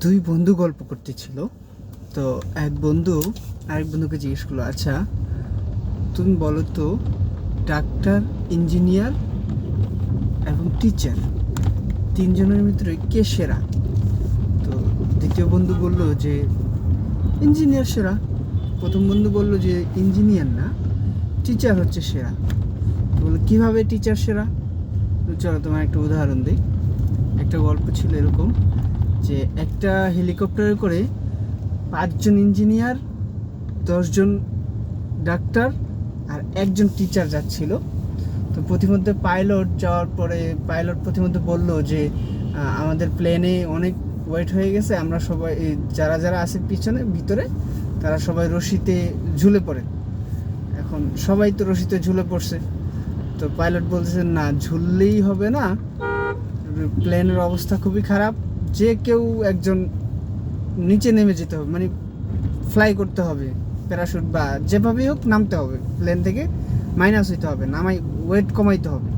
দুই বন্ধু গল্প করতেছিল। তো এক বন্ধু আরেক বন্ধুকে জিজ্ঞেস করলো, আচ্ছা তুমি বলো তো, ডাক্তার, ইঞ্জিনিয়ার এবং টিচার তিনজনের ভিতরে কে সেরা? তো দ্বিতীয় বন্ধু বলল যে ইঞ্জিনিয়ার সেরা। প্রথম বন্ধু বলল যে ইঞ্জিনিয়ার না, টিচার হচ্ছে সেরা। তো বললো কীভাবে টিচার সেরা? তো চলো তোমার একটা উদাহরণ দিই। একটা গল্প ছিল এরকম যে একটা হেলিকপ্টারে করে 5জন ইঞ্জিনিয়ার, 10জন ডাক্তার আর একজন টিচার যাচ্ছিল। তো প্রতিমধ্যে পাইলট যাওয়ার পরে পাইলট প্রতিমধ্যে বলল যে আমাদের প্লেনে অনেক ওয়েট হয়ে গেছে, আমরা সবাই যারা যারা আছে পিছনে ভিতরে তারা সবাই রশিতে ঝুলে পড়ে। এখন সবাই তো রশিতে ঝুলে পড়ছে। তো পাইলট বলতেছে না, ঝুললেই হবে না, প্লেনের অবস্থা খুবই খারাপ, যে কেউ একজন নিচে নেমে যেতে হবে, মানে ফ্লাই করতে হবে, প্যারাশুট বা যেভাবেই হোক নামতে হবে, প্লেন থেকে মাইনাস হইতে হবে, নামাই ওয়েট কমাইতে হবে।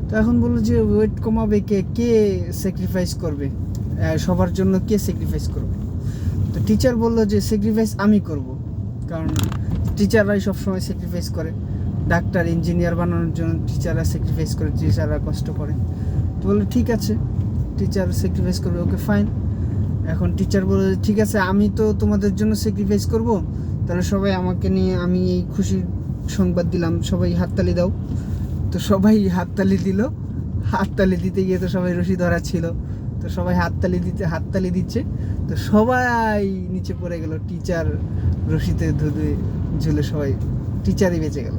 তো এখন বললো যে ওয়েট কমাবে কে, কে স্যাক্রিফাইস করবে, সবার জন্য কে স্যাক্রিফাইস করবে? তো টিচার বললো যে স্যাক্রিফাইস আমি করব, কারণ টিচাররাই সবসময় স্যাক্রিফাইস করে। ডাক্তার, ইঞ্জিনিয়ার বানানোর জন্য টিচাররা স্যাক্রিফাইস করে, টিচাররা কষ্ট করে। তো বললো ঠিক আছে, টিচার স্যাক্রিফাইস করবে, ওকে ফাইন। এখন টিচার বলে ঠিক আছে, আমি তো তোমাদের জন্য স্যাক্রিফাইস করব, তাহলে সবাই আমাকে নিয়ে, আমি এই খুশির সংবাদ দিলাম, সবাই হাততালি দাও। তো সবাই হাততালি দিল। হাততালি দিতে গিয়ে তো সবাই রশি ধরা ছিল, তো সবাই হাততালি দিচ্ছে। তো সবাই নিচে পড়ে গেল, টিচার রশিতে ধরে ঝুলে সবাই, টিচারই বেঁচে গেল।